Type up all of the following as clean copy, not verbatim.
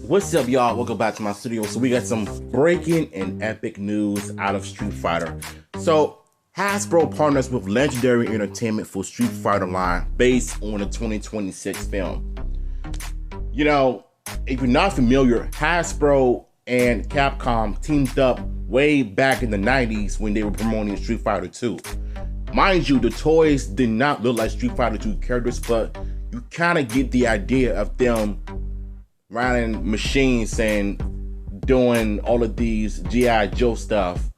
What's up, y'all? Welcome back to my studio. So we got some breaking and epic news out of Street Fighter. So Hasbro partners with Legendary Entertainment for Street Fighter line based on the 2026 film. You know, if you're not familiar, Hasbro and Capcom teamed up way back in the 90s when they were promoting Street Fighter 2. Mind you, the toys did not look like Street Fighter 2 characters, but you kind of get the idea of them riding machines and doing all of these G.I. Joe stuff,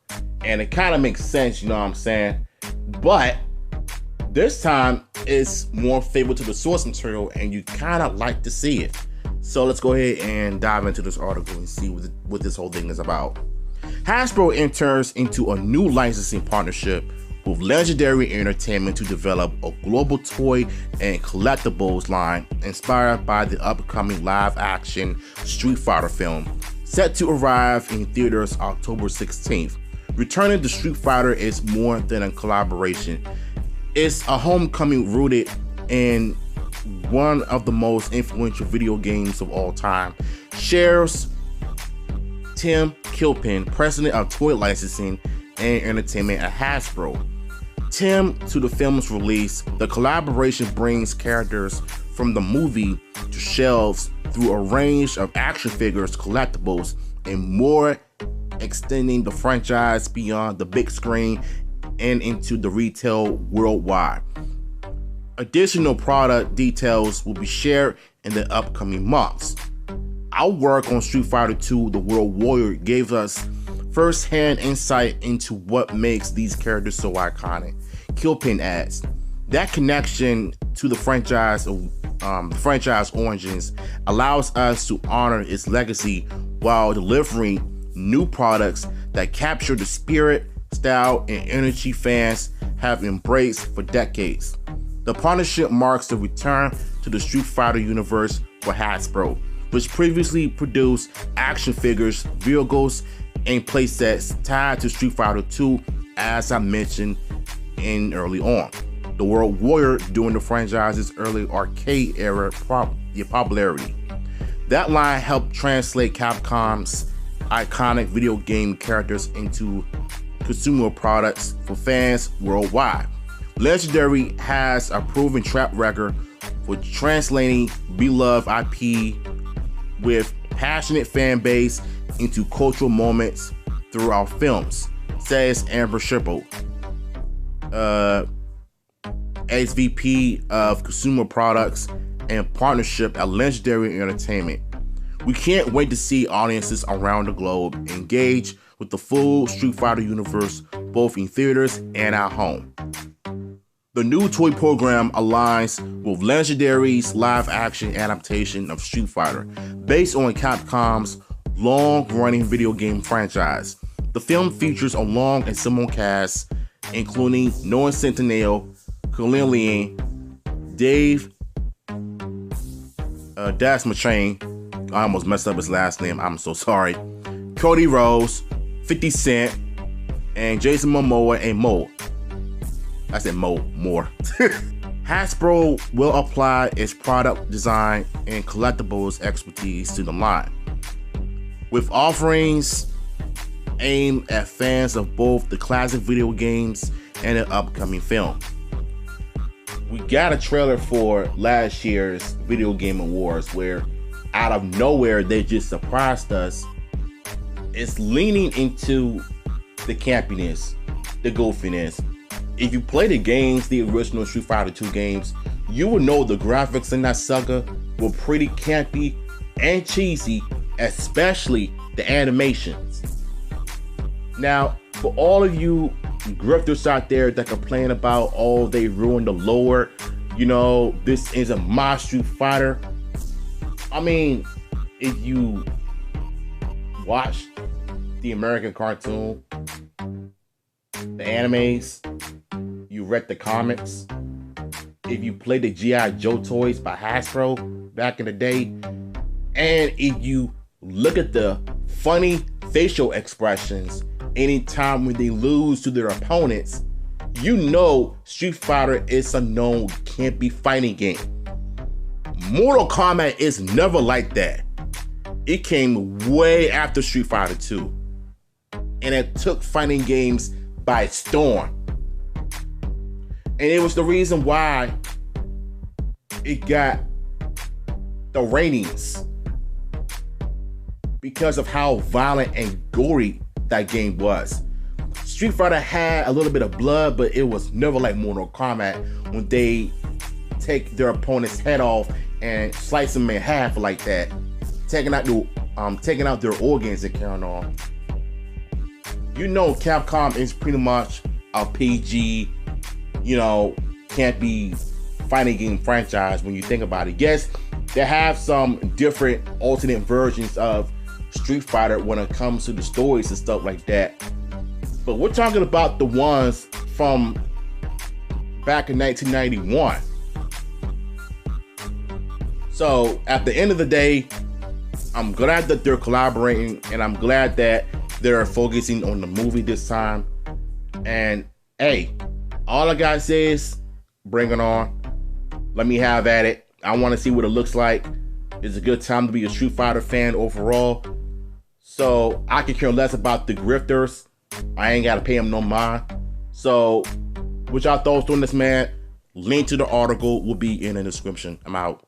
and it kind of makes sense, you know what I'm saying? But this time it's more favorable to the source material, and you kind of like to see it. So let's go ahead and dive into this article and see what this whole thing is about. Hasbro enters into a new licensing partnership with Legendary Entertainment to develop a global toy and collectibles line inspired by the upcoming live-action Street Fighter film, set to arrive in theaters October 16th. Returning to Street Fighter is more than a collaboration. It's a homecoming rooted in one of the most influential video games of all time, shares Tim Kilpin, president of toy licensing and entertainment at Hasbro. Tim, to the film's release, the collaboration brings characters from the movie to shelves through a range of action figures, collectibles, and more, extending the franchise beyond the big screen and into the retail worldwide. Additional product details will be shared in the upcoming months. Our work on Street Fighter 2: The World Warrior gave us first-hand insight into what makes these characters so iconic. Kilpin adds, that connection to the franchise origins allows us to honor its legacy while delivering new products that capture the spirit, style, and energy fans have embraced for decades. The partnership marks the return to the Street Fighter universe for Hasbro, which previously produced action figures, vehicles, and playsets tied to Street Fighter 2, as I mentioned in early on. The World Warrior during the franchise's early arcade era popularity. That line helped translate Capcom's iconic video game characters into consumer products for fans worldwide. Legendary has a proven track record for translating beloved IP with passionate fan base into cultural moments throughout films, says Amber Shippo, SVP of Consumer Products and Partnership at Legendary Entertainment. We can't wait to see audiences around the globe engage with the full Street Fighter universe, both in theaters and at home. The new toy program aligns with Legendary's live-action adaptation of Street Fighter, based on Capcom's long-running video game franchise. The film features a long and simple cast, including Noah Centineo, Cornelian, Dave Dasmachain, I almost messed up his last name, I'm so sorry, Cody Rhodes, 50 Cent, and Jason Momoa and Mo. I said more. Hasbro will apply its product design and collectibles expertise to the line, with offerings aimed at fans of both the classic video games and the upcoming film. We got a trailer for last year's Video Game Awards where out of nowhere they just surprised us. It's leaning into the campiness, the goofiness. If you play the games, the original Street Fighter 2 games, you will know the graphics in that sucker were pretty campy and cheesy, especially the animations. Now, for all of you grifters out there that complain about, oh, they ruined the lore, you know, this isn't my Street Fighter. I mean, if you watch the American cartoon, the animes, you read the comics, if you play the G.I. Joe toys by Hasbro back in the day, and if you look at the funny facial expressions anytime when they lose to their opponents, you know Street Fighter is a known campy fighting game. Mortal Kombat is never like that. It came way after Street Fighter 2. And it took fighting games by storm. And it was the reason why it got the ratings. Because of how violent and gory that game was. Street Fighter had a little bit of blood, but it was never like Mortal Kombat when they take their opponent's head off and slice them in half like that, taking out their organs and carrying on. You know, Capcom is pretty much a PG, campy fighting game franchise when you think about it. Yes, they have some different alternate versions of Street Fighter when it comes to the stories and stuff like that. But we're talking about the ones from back in 1991. So at the end of the day, I'm glad that they're collaborating, and I'm glad that they're focusing on the movie this time. And hey, all I gotta say is bring it on. Let me have at it. I want to see what it looks like. It's a good time to be a Street Fighter fan overall. So I can care less about the grifters. I ain't gotta pay them no mind. So what y'all thoughts on this, man? Link to the article will be in the description. I'm out.